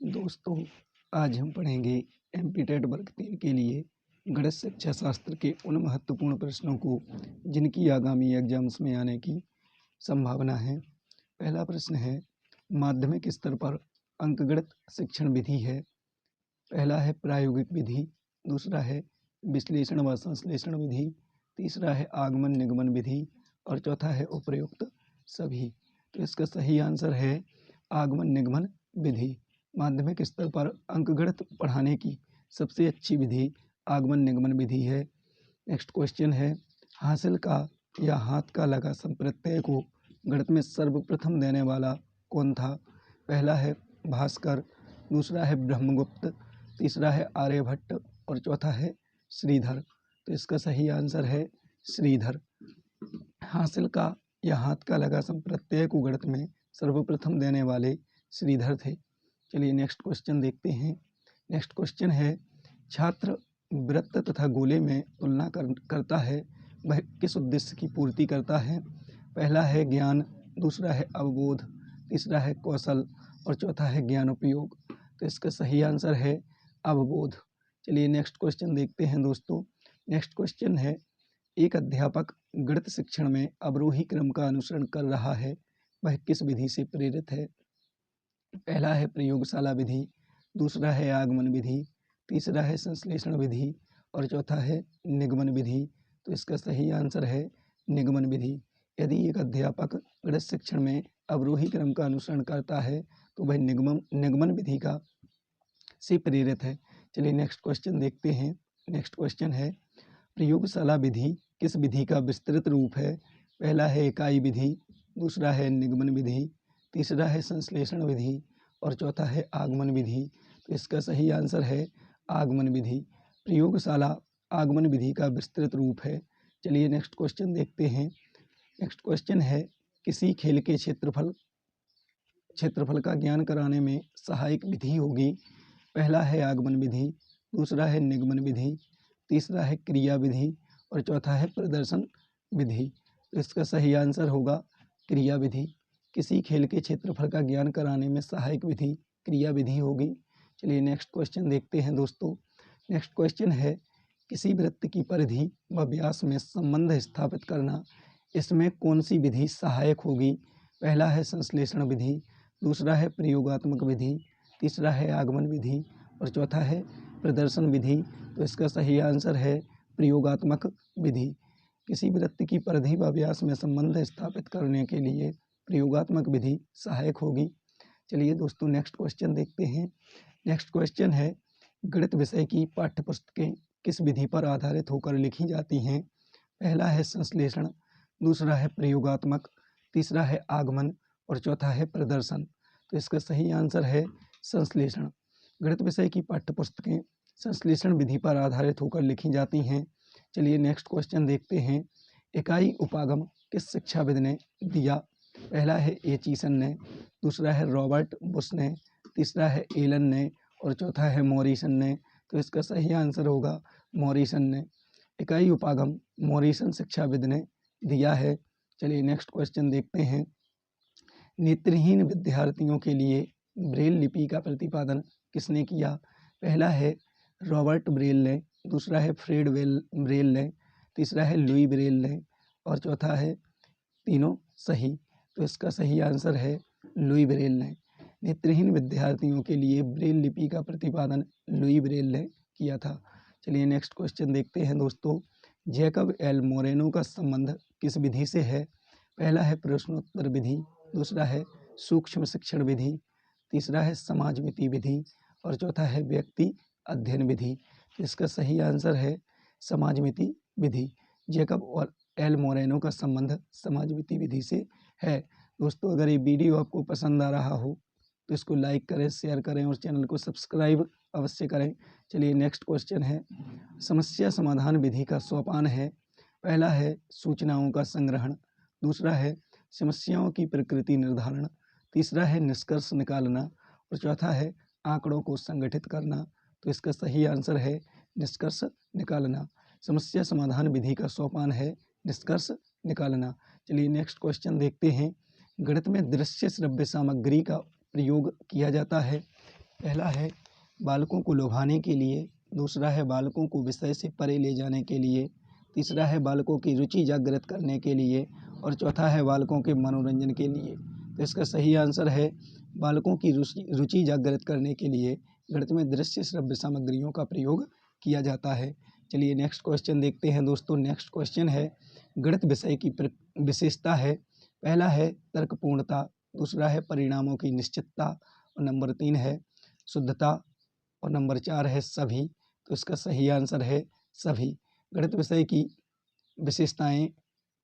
दोस्तों, आज हम पढ़ेंगे एमपी वर्ग 3 के लिए गणित शिक्षा शास्त्र के उन महत्वपूर्ण प्रश्नों को जिनकी आगामी एग्जाम्स में आने की संभावना है। पहला प्रश्न है, माध्यमिक स्तर पर अंकगणित शिक्षण विधि है। पहला है प्रायोगिक विधि, दूसरा है विश्लेषण व संश्लेषण विधि, तीसरा है आगमन निगमन विधि और चौथा है उपर्युक्त सभी। तो इसका सही आंसर है आगमन निगमन विधि। माध्यमिक स्तर पर अंकगणित पढ़ाने की सबसे अच्छी विधि आगमन निगमन विधि है। नेक्स्ट क्वेश्चन है, हासिल का या हाथ का लगा संप्रत्यय को गणित में सर्वप्रथम देने वाला कौन था? पहला है भास्कर, दूसरा है ब्रह्मगुप्त, तीसरा है आर्यभट्ट और चौथा है श्रीधर। तो इसका सही आंसर है श्रीधर। हासिल का या हाथ का लगा संप्रत्यय को गणित में सर्वप्रथम देने वाले श्रीधर थे। चलिए नेक्स्ट क्वेश्चन देखते हैं। नेक्स्ट क्वेश्चन है, छात्र वृत्त तथा गोले में तुलना करता है, वह किस उद्देश्य की पूर्ति करता है? पहला है ज्ञान, दूसरा है अवबोध, तीसरा है कौशल और चौथा है ज्ञान उपयोग। तो इसका सही आंसर है अवबोध। चलिए नेक्स्ट क्वेश्चन देखते हैं दोस्तों। नेक्स्ट क्वेश्चन है, एक अध्यापक गणित शिक्षण में अवरोही क्रम का अनुसरण कर रहा है, वह किस विधि से प्रेरित है? पहला है प्रयोगशाला विधि, दूसरा है आगमन विधि, तीसरा है संश्लेषण विधि और चौथा है निगमन विधि। तो इसका सही आंसर है निगमन विधि। यदि एक अध्यापक गणित शिक्षण में अवरोही क्रम का अनुसरण करता है तो वह निगमन विधि का से प्रेरित है। चलिए नेक्स्ट क्वेश्चन देखते हैं। नेक्स्ट क्वेश्चन है, प्रयोगशाला विधि किस विधि का विस्तृत रूप है? पहला है इकाई विधि, दूसरा है निगमन विधि, तीसरा है संश्लेषण विधि और चौथा है आगमन विधि। तो इसका सही आंसर है आगमन विधि। प्रयोगशाला आगमन विधि का विस्तृत रूप है। चलिए नेक्स्ट क्वेश्चन देखते हैं। नेक्स्ट क्वेश्चन है, किसी खेल के क्षेत्रफल का ज्ञान कराने में सहायक विधि होगी। पहला है आगमन विधि, दूसरा है निगमन विधि, तीसरा है क्रिया विधि और चौथा है प्रदर्शन विधि। तो इसका सही आंसर होगा क्रिया विधि। किसी खेल के क्षेत्रफल का ज्ञान कराने में सहायक विधि क्रिया विधि होगी। चलिए नेक्स्ट क्वेश्चन देखते हैं दोस्तों। नेक्स्ट क्वेश्चन है, किसी वृत्त की परिधि व व्यास में संबंध स्थापित करना, इसमें कौन सी विधि सहायक होगी? पहला है संश्लेषण विधि, दूसरा है प्रयोगात्मक विधि, तीसरा है आगमन विधि और चौथा है प्रदर्शन विधि। तो इसका सही आंसर है प्रयोगात्मक विधि। किसी वृत्त की परिधि व व्यास में संबंध स्थापित करने के लिए प्रयोगात्मक विधि सहायक होगी। चलिए दोस्तों नेक्स्ट क्वेश्चन देखते हैं। नेक्स्ट क्वेश्चन है, गणित विषय की पाठ्यपुस्तकें किस विधि पर आधारित होकर लिखी जाती हैं? पहला है संश्लेषण, दूसरा है प्रयोगात्मक, तीसरा है आगमन और चौथा है प्रदर्शन। तो इसका सही आंसर है संश्लेषण। गणित विषय की पाठ्यपुस्तकें संश्लेषण विधि पर आधारित होकर लिखी जाती हैं। चलिए नेक्स्ट क्वेश्चन देखते हैं। इकाई उपागम किस शिक्षाविद ने दिया? पहला है एचिसन ने, दूसरा है रॉबर्ट बुश ने, तीसरा है एलन ने और चौथा है मॉरिसन ने। तो इसका सही आंसर होगा मॉरिसन ने। इकाई उपागम मॉरिसन शिक्षाविद ने दिया है। चलिए नेक्स्ट क्वेश्चन देखते हैं। नेत्रहीन विद्यार्थियों के लिए ब्रेल लिपि का प्रतिपादन किसने किया? पहला है रॉबर्ट ब्रेल ने, दूसरा है फ्रेड ब्रेल ने, तीसरा है लुई ब्रेल ने और चौथा है तीनों सही। तो इसका सही आंसर है लुई ब्रेल ने। नेत्रहीन विद्यार्थियों के लिए ब्रेल लिपि का प्रतिपादन लुई ब्रेल ने किया था। चलिए नेक्स्ट क्वेश्चन देखते हैं दोस्तों। जैकब एल मोरेनो का संबंध किस विधि से है? पहला है प्रश्नोत्तर विधि, दूसरा है सूक्ष्म शिक्षण विधि, तीसरा है समाजमिति विधि और चौथा है व्यक्ति अध्ययन विधि। तो इसका सही आंसर है समाजमिति विधि। जैकब और एल मोरेनो का संबंध समाजमिति विधि से है। दोस्तों, अगर ये वीडियो आपको पसंद आ रहा हो तो इसको लाइक करें, शेयर करें और चैनल को सब्सक्राइब अवश्य करें। चलिए नेक्स्ट क्वेश्चन है, समस्या समाधान विधि का सोपान है। पहला है सूचनाओं का संग्रहण, दूसरा है समस्याओं की प्रकृति निर्धारण, तीसरा है निष्कर्ष निकालना और चौथा है आंकड़ों को संगठित करना। तो इसका सही आंसर है निष्कर्ष निकालना। समस्या समाधान विधि का सोपान है निष्कर्ष निकालना। चलिए नेक्स्ट क्वेश्चन देखते हैं। गणित में दृश्य श्रव्य सामग्री का प्रयोग किया जाता है। पहला है बालकों को लुभाने के लिए, दूसरा है बालकों को विषय से परे ले जाने के लिए, तीसरा है बालकों की रुचि जागृत करने के लिए और चौथा है बालकों के मनोरंजन के लिए। तो इसका सही आंसर है बालकों की रुचि जागृत करने के लिए गणित में दृश्य श्रव्य सामग्रियों का प्रयोग किया जाता है। चलिए नेक्स्ट क्वेश्चन देखते हैं दोस्तों। नेक्स्ट क्वेश्चन है गणित विषय की विशेषता है। पहला है तर्कपूर्णता, दूसरा है परिणामों की निश्चितता और नंबर 3 है शुद्धता और नंबर 4 है सभी। तो इसका सही आंसर है सभी। गणित विषय की विशेषताएं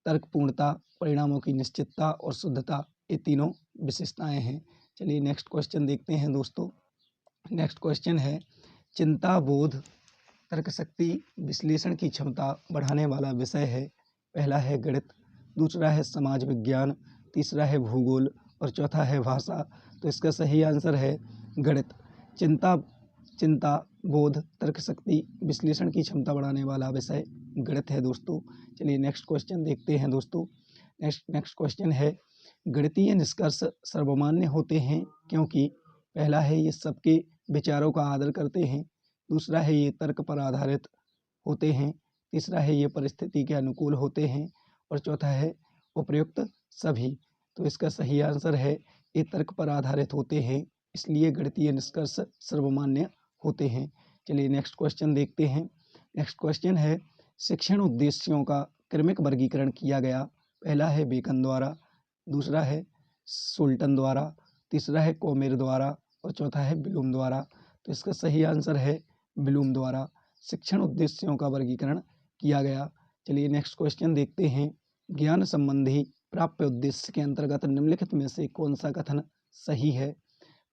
तर्कपूर्णता, परिणामों की निश्चितता और शुद्धता, ये तीनों विशेषताएं हैं। चलिए नेक्स्ट क्वेश्चन देखते हैं दोस्तों। नेक्स्ट क्वेश्चन है चिंता, बोध, तर्कशक्ति, विश्लेषण की क्षमता बढ़ाने वाला विषय है। पहला है गणित, दूसरा है समाज विज्ञान, तीसरा है भूगोल और चौथा है भाषा। तो इसका सही आंसर है गणित। चिंता, बोध, तर्कशक्ति, विश्लेषण की क्षमता बढ़ाने वाला विषय गणित है दोस्तों। चलिए नेक्स्ट क्वेश्चन देखते हैं दोस्तों। नेक्स्ट क्वेश्चन है गणितीय निष्कर्ष सर्वमान्य होते हैं क्योंकि पहला है ये सबके विचारों का आदर करते हैं, दूसरा है ये तर्क पर आधारित होते हैं, तीसरा है ये परिस्थिति के अनुकूल होते हैं और चौथा है उपयुक्त सभी। तो इसका सही आंसर है ये तर्क पर आधारित होते हैं, इसलिए गणितीय निष्कर्ष सर्वमान्य होते हैं। चलिए नेक्स्ट क्वेश्चन देखते हैं। नेक्स्ट क्वेश्चन है शिक्षण उद्देश्यों का क्रमिक वर्गीकरण किया गया। पहला है बेकन द्वारा, दूसरा है सुल्टन द्वारा, तीसरा है कोमेर द्वारा और चौथा है ब्लूम द्वारा। तो इसका सही आंसर है ब्लूम द्वारा शिक्षण उद्देश्यों का वर्गीकरण किया गया। चलिए नेक्स्ट क्वेश्चन देखते हैं। ज्ञान संबंधी प्राप्य उद्देश्य के अंतर्गत निम्नलिखित में से कौन सा कथन सही है।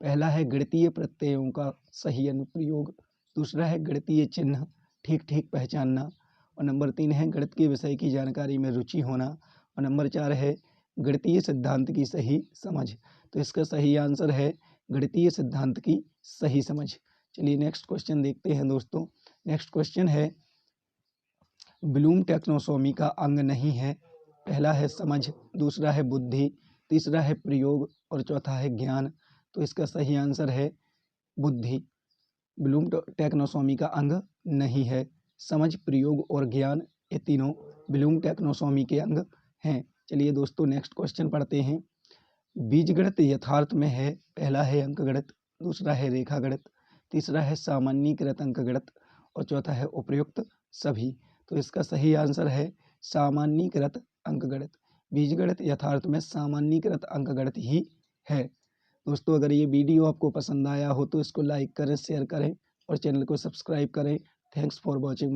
पहला है गणितीय प्रत्ययों का सही अनुप्रयोग, दूसरा है गणितीय चिन्ह ठीक ठीक पहचानना और नंबर 3 है गणित के विषय की जानकारी में रुचि होना और नंबर 4 है गणितीय सिद्धांत की सही समझ। तो इसका सही आंसर है गणितीय सिद्धांत की सही समझ। चलिए नेक्स्ट क्वेश्चन देखते हैं दोस्तों। नेक्स्ट क्वेश्चन है ब्लूम टैक्सोनॉमी का अंग नहीं है। पहला है समझ, दूसरा है बुद्धि, तीसरा है प्रयोग और चौथा है ज्ञान। तो इसका सही आंसर है बुद्धि। ब्लूम टैक्सोनॉमी का अंग नहीं है। समझ, प्रयोग और ज्ञान ये तीनों ब्लूम टैक्सोनॉमी के अंग हैं। चलिए दोस्तों नेक्स्ट क्वेश्चन पढ़ते हैं। बीजगणित यथार्थ में है। पहला है अंकगणित, दूसरा है रेखागणित, तीसरा है सामान्यीकृत अंकगणित और चौथा है उपयुक्त सभी। तो इसका सही आंसर है सामान्यीकृत अंकगणित। बीजगणित यथार्थ में सामान्यीकृत अंकगणित ही है। दोस्तों अगर ये वीडियो आपको पसंद आया हो तो इसको लाइक करें, शेयर करें और चैनल को सब्सक्राइब करें। Thanks for watching.